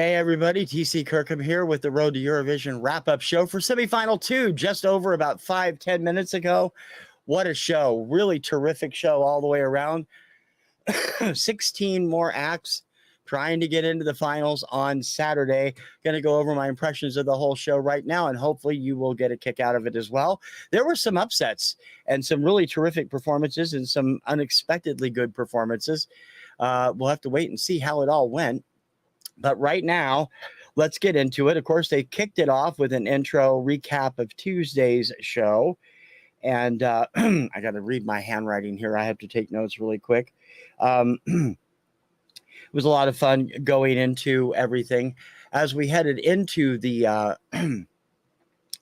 Hey everybody, TC Kirkham here with the Road to Eurovision wrap-up show for SemiFinal 2, just over about 5-10 minutes ago. What a show. Really terrific show all the way around. 16 more acts trying to get into the finals on Saturday. Going to go over my impressions of the whole show right now, and hopefully you will get a kick out of it as well. There were some upsets and some really terrific performances and some unexpectedly good performances. We'll have to wait and see how it all went. But right now, let's get into it. Of course, they kicked it off with an intro recap of Tuesday's show. And I got to read my handwriting here. I have to take notes really quick. It was a lot of fun going into everything. As we headed into the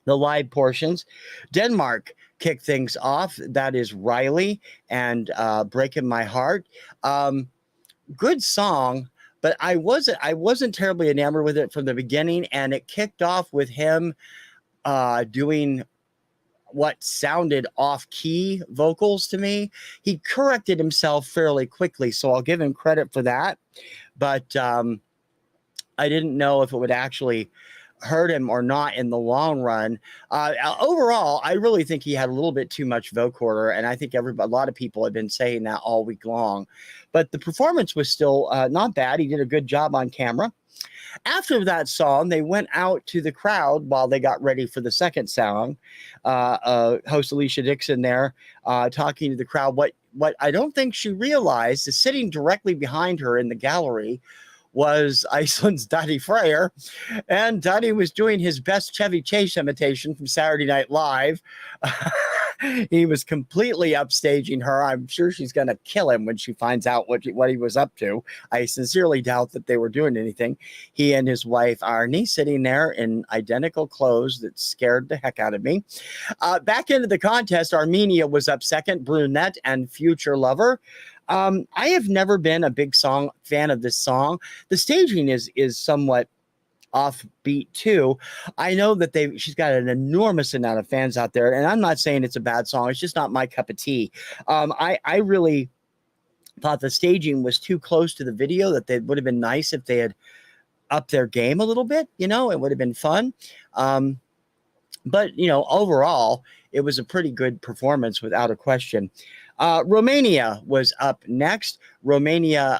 live portions, Denmark kicked things off. That is Riley and Breaking My Heart. Good song. But I wasn't terribly enamored with it from the beginning, and it kicked off with him doing what sounded off-key vocals to me. He corrected himself fairly quickly, so I'll give him credit for that. But I didn't know if it would actually hurt him or not in the long run. Overall, I really think he had a little bit too much vocoder, and I think a lot of people have been saying that all week long. But the performance was still not bad. He did a good job on camera. After that song, they went out to the crowd while they got ready for the second song. Host Alicia Dixon there talking to the crowd. What I don't think she realized is sitting directly behind her in the gallery was Iceland's Daddy Freyr, and Daddy was doing his best Chevy Chase imitation from Saturday Night Live. He was completely upstaging her. I'm sure she's going to kill him when she finds out what he was up to. I sincerely doubt that they were doing anything. He and his wife, Arnie, sitting there in identical clothes that scared the heck out of me. Back into the contest, Armenia was up second, Brunette and Future Lover. I have never been a big fan of this song. The staging is somewhat offbeat too. I know that she's got an enormous amount of fans out there, and I'm not saying it's a bad song. It's just not my cup of tea. I really thought the staging was too close to the video, that it would have been nice if they had upped their game a little bit. You know, it would have been fun. But, you know, overall, it was a pretty good performance without a question. Romania was up next. Romania,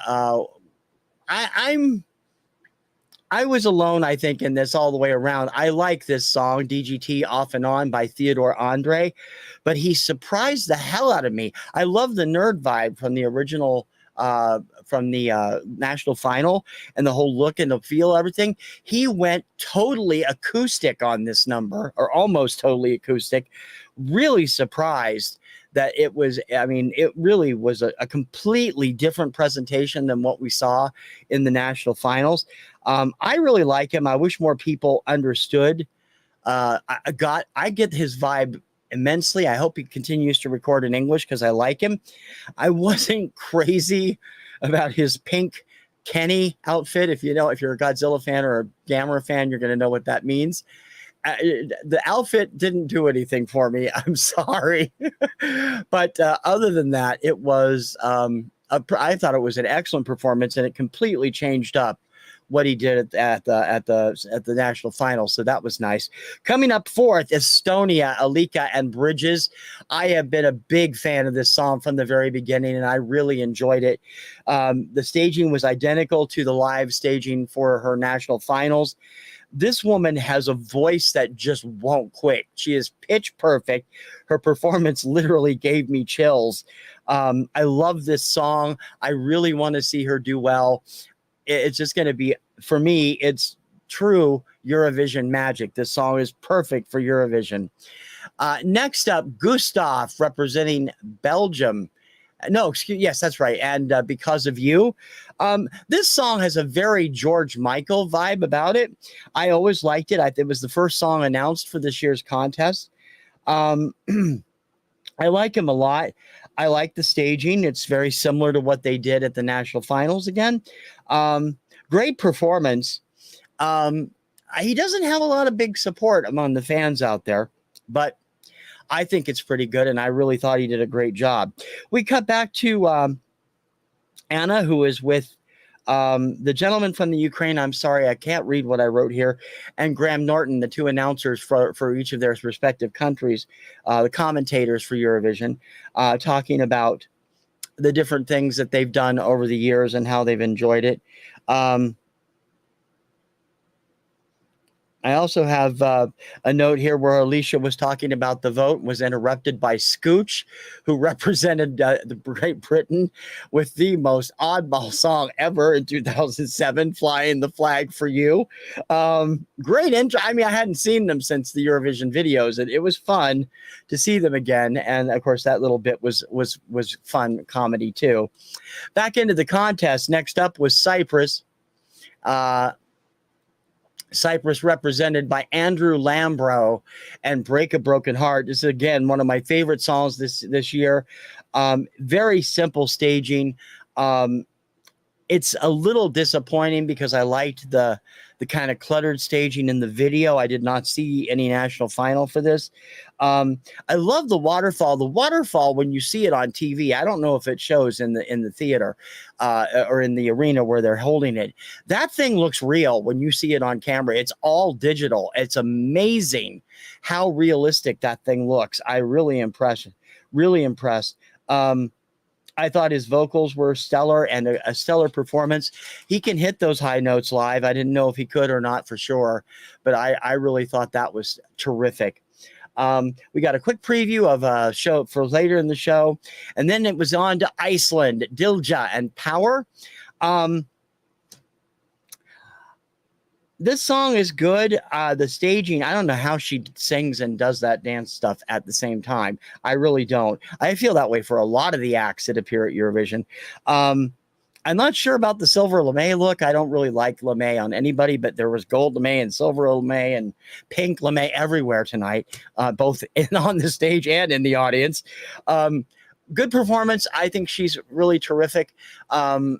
I was alone, I think, in this all the way around. I like this song, DGT Off and On by Theodore Andre, but he surprised the hell out of me. I love the nerd vibe from the original, from the national final, and the whole look and the feel, everything. He went totally acoustic on this number, or almost totally acoustic. Really surprised that it was, I mean, it really was a completely different presentation than what we saw in the national finals. I really like him. I wish more people understood. I get his vibe immensely. I hope he continues to record in English because I like him. I wasn't crazy about his pink Kenny outfit. If you're a Godzilla fan or a Gamera fan, you're going to know what that means. The outfit didn't do anything for me. I'm sorry. But other than that, it was, I thought it was an excellent performance, and it completely changed up what he did at the national finals. So that was nice. Coming up fourth, Estonia, Alika and Bridges. I have been a big fan of this song from the very beginning, and I really enjoyed it. The staging was identical to the live staging for her national finals. This woman has a voice that just won't quit. She is pitch perfect. Her performance literally gave me chills. I love this song. I really want to see her do well. It's just going to be, for me, it's true Eurovision magic. This song is perfect for Eurovision. Next up, Gustav representing Belgium. Yes, that's right. And Because of You. This song has a very George Michael vibe about it. I always liked it. It was the first song announced for this year's contest. I like him a lot. I like the staging. It's very similar to what they did at the national finals again. Great performance. He doesn't have a lot of big support among the fans out there, but I think it's pretty good, and I really thought he did a great job. We cut back to Anna, who is with The gentleman from the Ukraine, I'm sorry, I can't read what I wrote here, and Graham Norton, the two announcers for each of their respective countries, the commentators for Eurovision, talking about the different things that they've done over the years and how they've enjoyed it. I also have a note here where Alicia was talking about the vote, was interrupted by Scooch, who represented the Great Britain with the most oddball song ever in 2007, Flying the Flag for You. Great intro. I mean, I hadn't seen them since the Eurovision videos, and it was fun to see them again. And of course, that little bit was fun comedy too. Back into the contest. Next up was Cyprus. Cyprus represented by Andrew Lambro and Break a Broken Heart. This is, again, one of my favorite songs this year. Very simple staging. It's a little disappointing because I liked the kind of cluttered staging in the video. I did not see any national final for this. I love the waterfall. The waterfall, when you see it on TV, I don't know if it shows in the theater or in the arena where they're holding it. That thing looks real when you see it on camera. It's all digital. It's amazing how realistic that thing looks. I really impressed. I thought his vocals were stellar and a stellar performance. He can hit those high notes live. I didn't know if he could or not for sure, but I really thought that was terrific. We got a quick preview of a show for later in the show, and then it was on to Iceland, Dilja and Power. This song is good. The staging, I don't know how she sings and does that dance stuff at the same time. I really don't. I feel that way for a lot of the acts that appear at Eurovision. I'm not sure about the silver lame look. I don't really like lame on anybody, but there was gold lame and silver lame and pink lame everywhere tonight, both on the stage and in the audience. Good performance. I think she's really terrific. The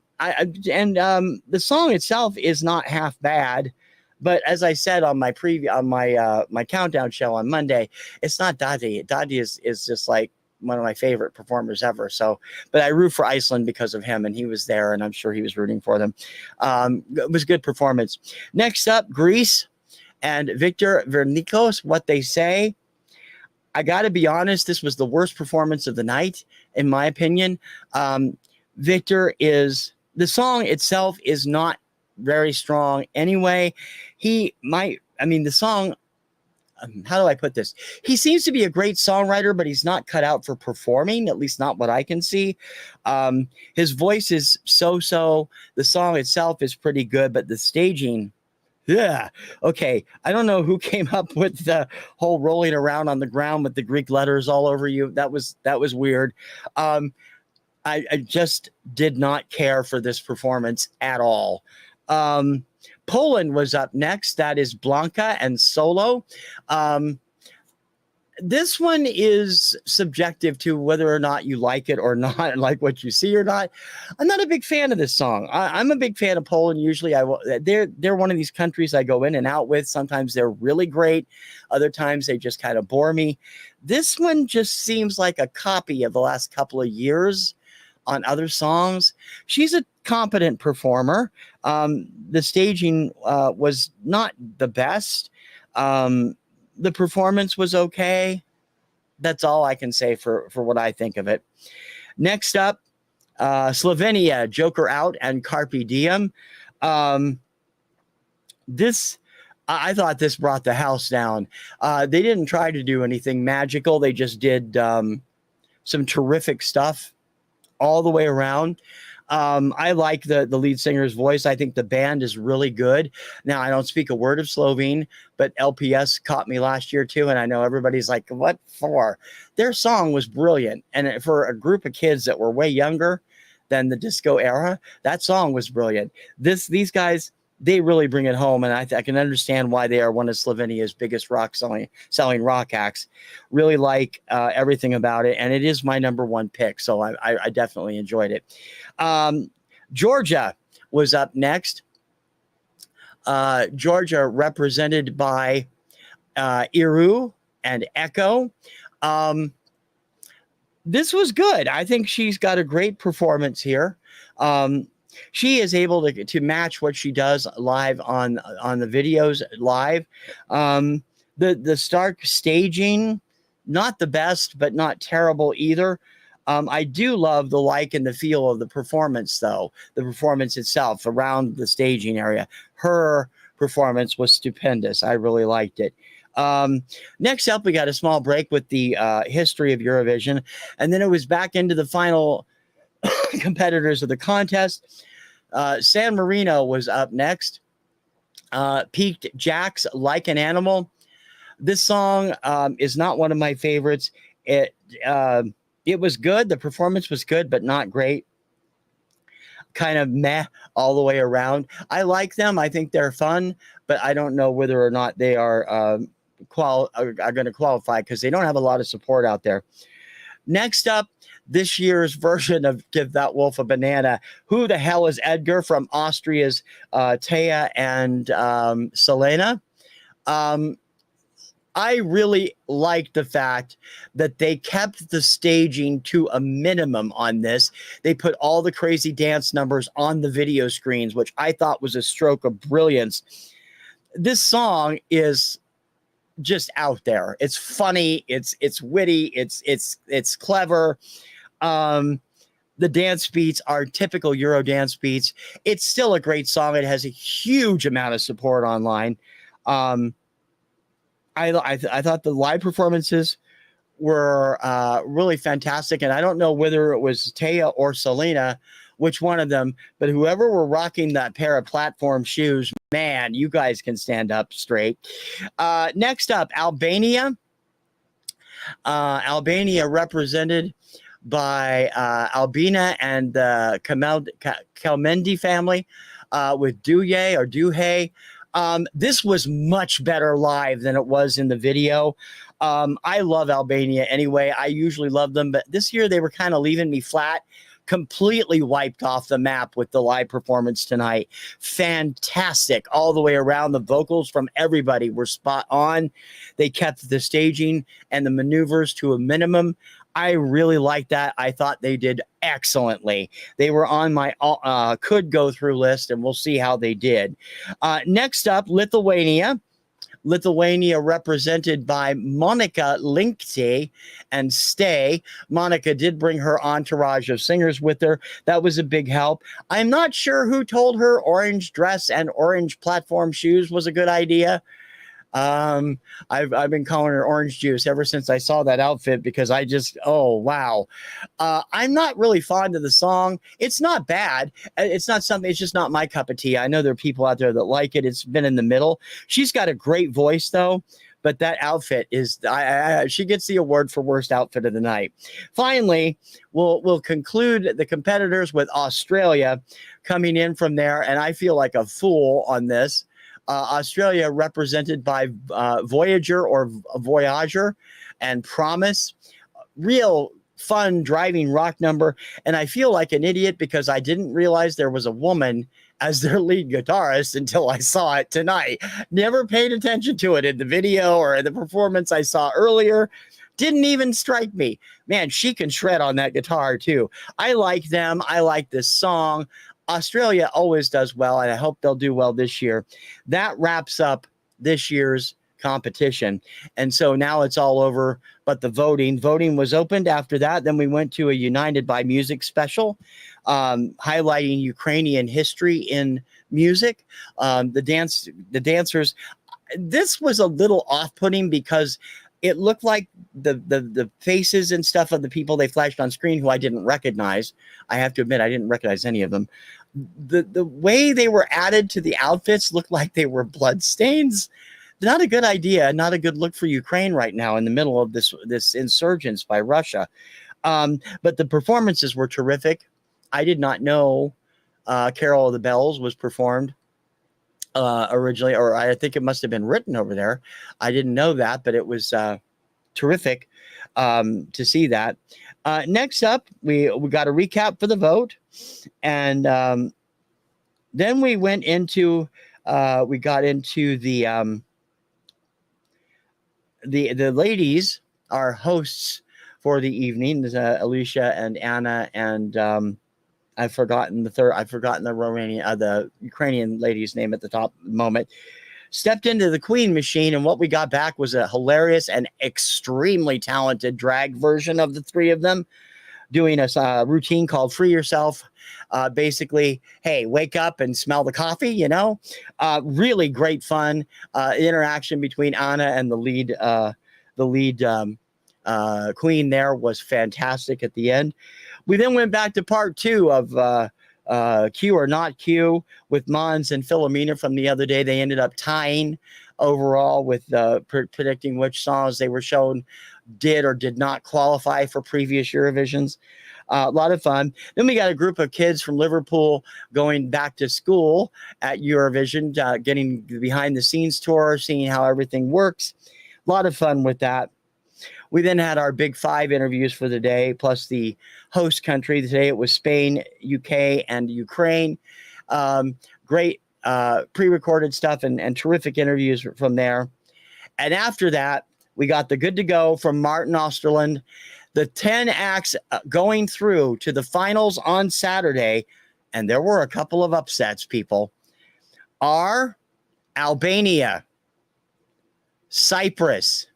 song itself is not half bad. But as I said on my my countdown show on Monday, it's not Dadi. Dadi is just like one of my favorite performers ever. So, but I root for Iceland because of him, and he was there, and I'm sure he was rooting for them. It was a good performance. Next up, Greece and Victor Vernikos, What They Say. I got to be honest, this was the worst performance of the night, in my opinion. Victor the song itself is not very strong anyway. The song, how do I put this? He seems to be a great songwriter, but he's not cut out for performing, at least not what I can see. His voice is so-so. The song itself is pretty good, but the staging, yeah. Okay. I don't know who came up with the whole rolling around on the ground with the Greek letters all over you. That was weird. I just did not care for this performance at all. Poland was up next. That is Blanca and Solo. This one is subjective to whether or not you like it or not, like what you see or not. I'm not a big fan of this song. I'm a big fan of Poland. Usually they're one of these countries I go in and out with. Sometimes they're really great. Other times they just kind of bore me. This one just seems like a copy of the last couple of years on other songs. She's a competent performer. The staging was not the best. The performance was okay. That's all I can say for what I think of it. Next up, Slovenia, Joker Out and Carpe Diem. I thought this brought the house down. They didn't try to do anything magical. They just did some terrific stuff all the way around. I like the lead singer's voice. I think the band is really good. Now, I don't speak a word of Slovene, but LPS caught me last year too, and I know everybody's like, what for? Their song was brilliant, and for a group of kids that were way younger than the disco era, that song was brilliant. These guys, they really bring it home, and I can understand why they are one of Slovenia's biggest selling rock acts. Really like everything about it, and it is my number one pick, so I definitely enjoyed it. Georgia was up next. Georgia represented by Iru and Echo. This was good. I think she's got a great performance here. she is able to match what she does live on the videos live. The Stark staging, not the best, but not terrible either. I do love the like and the feel of the performance, though. The performance itself around the staging area. Her performance was stupendous. I really liked it. Next up, we got a small break with the history of Eurovision, and then it was back into the final competitors of the contest. San Marino was up next. Peaked Jack's Like an Animal. This song is not one of my favorites. It was good. The performance was good, but not great. Kind of meh all the way around. I like them. I think they're fun, but I don't know whether or not they are going to qualify because they don't have a lot of support out there. Next up, this year's version of Give That Wolf a Banana. Who the hell is Edgar from Austria's Taya and Selena? I really liked the fact that they kept the staging to a minimum on this. They put all the crazy dance numbers on the video screens, which I thought was a stroke of brilliance. This song is just out there. It's funny. It's witty. It's clever. The dance beats are typical Euro dance beats. It's still a great song. It has a huge amount of support online. I thought the live performances were really fantastic, and I don't know whether it was Taya or Selena, which one of them, but whoever were rocking that pair of platform shoes, man, you guys can stand up straight. Next up, Albania. Albania represented by Albina and the Kelmendi family with Duye or Duhe. This was much better live than it was in the video. I love Albania anyway. I usually love them, but this year they were kind of leaving me flat. Completely wiped off the map with the live performance tonight. Fantastic all the way around. The vocals from everybody were spot on. They kept the staging and the maneuvers to a minimum. I really liked that. I thought they did excellently. They were on my could go through list, and we'll see how they did. Next up, Lithuania. Lithuania represented by Monika Linkti and Stay. Monica did bring her entourage of singers with her. That was a big help. I'm not sure who told her orange dress and orange platform shoes was a good idea. I've been calling her orange juice ever since I saw that outfit because I just, oh, wow. I'm not really fond of the song. It's not bad. It's not something, it's just not my cup of tea. I know there are people out there that like it. It's been in the middle. She's got a great voice though, but that outfit is, she gets the award for worst outfit of the night. Finally, we'll conclude the competitors with Australia coming in from there. And I feel like a fool on this. Australia represented by Voyager or Voyager and Promise. Real fun driving rock number. And I feel like an idiot because I didn't realize there was a woman as their lead guitarist until I saw it tonight. Never paid attention to it in the video or in the performance I saw earlier. Didn't even strike me. Man, she can shred on that guitar too. I like them. I like this song. Australia always does well, and I hope they'll do well this year. That wraps up this year's competition. And so now it's all over, but the voting was opened after that. Then we went to a United by Music special, highlighting Ukrainian history in music. The dancers, this was a little off-putting because it looked like the faces and stuff of the people they flashed on screen who I didn't recognize. I have to admit, I didn't recognize any of them. The way they were added to the outfits looked like they were blood stains. Not a good idea. Not a good look for Ukraine right now in the middle of this insurgence by Russia. But the performances were terrific. I did not know Carol of the Bells was performed originally, or I think it must have been written over there. I didn't know that, but it was terrific to see that. Next up, we got a recap for the vote, and then we went into we got into the ladies, our hosts for the evening, Alicia and Anna and I've forgotten the third. I've forgotten the Ukrainian lady's name at the top moment. Stepped into the Queen machine, and what we got back was a hilarious and extremely talented drag version of the three of them doing a routine called Free Yourself. Basically, hey, wake up and smell the coffee, you know? Really great fun. Interaction between Anna and the lead Queen there was fantastic at the end. We then went back to part 2 of Q or Not Q with Mons and Philomena from the other day. They ended up tying overall with predicting which songs they were shown did or did not qualify for previous Eurovisions. A lot of fun. Then we got a group of kids from Liverpool going back to school at Eurovision, getting the behind the scenes tour, seeing how everything works. A lot of fun with that. We then had our big 5 interviews for the day, plus the host country. Today it was Spain, UK, and Ukraine. Great pre-recorded stuff and terrific interviews from there. And after that, we got the good to go from Martin Osterland. The 10 acts going through to the finals on Saturday, and there were a couple of upsets, people, are Albania, Cyprus,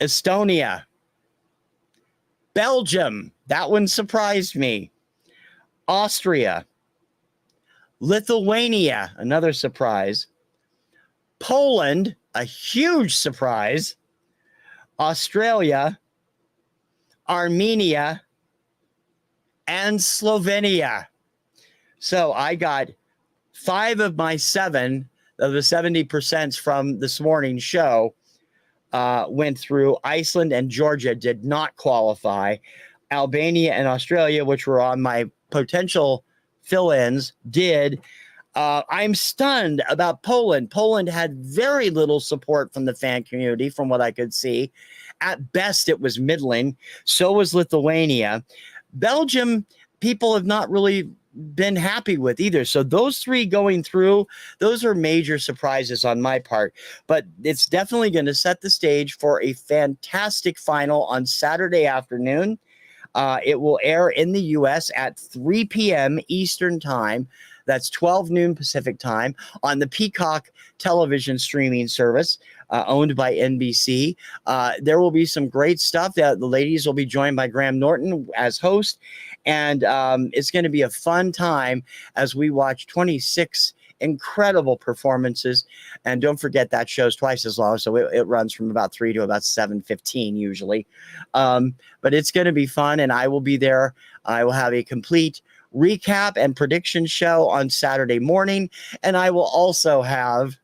Estonia, Belgium, that one surprised me, Austria, Lithuania, another surprise, Poland, a huge surprise, Australia, Armenia, and Slovenia. So I got 5 of my 7 of the 70% from this morning's show went through. Iceland and Georgia did not qualify. Albania and Australia, which were on my potential fill-ins, did. I'm stunned about Poland. Poland had very little support from the fan community, from what I could see. At best, it was middling. So was Lithuania. Belgium, people have not really been happy with either. So those 3 going through, those are major surprises on my part. But it's definitely going to set the stage for a fantastic final on Saturday afternoon. It will air in the U.S. at 3 p.m. Eastern Time. That's 12 noon Pacific Time on the Peacock television streaming service owned by NBC. There will be some great stuff. The ladies will be joined by Graham Norton as host. And it's going to be a fun time as we watch 26 incredible performances. And don't forget that show's twice as long. So it runs from about 3 to about 7:15 usually. But it's going to be fun, and I will be there. I will have a complete recap and prediction show on Saturday morning. And I will also have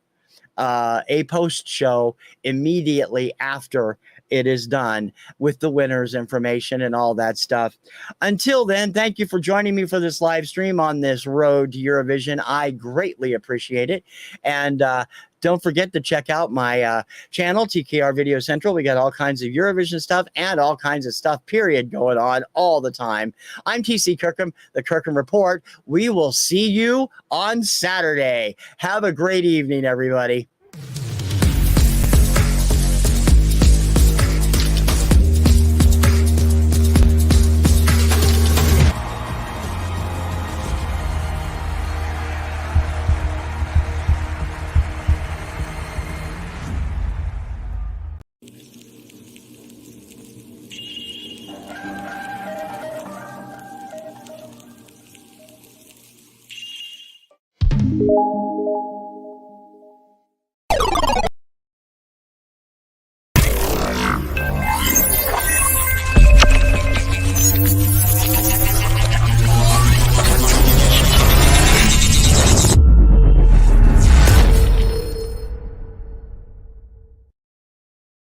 a post show immediately after it is done with the winners information and all that stuff. Until then, thank you for joining me for this live stream on this road to Eurovision. I greatly appreciate it. And don't forget to check out my channel, TKR VideoCentral. We got all kinds of Eurovision stuff and all kinds of stuff, period, going on all the time. I'm TC Kirkham, the Kirkham Report. We will see you on Saturday. Have a great evening, everybody.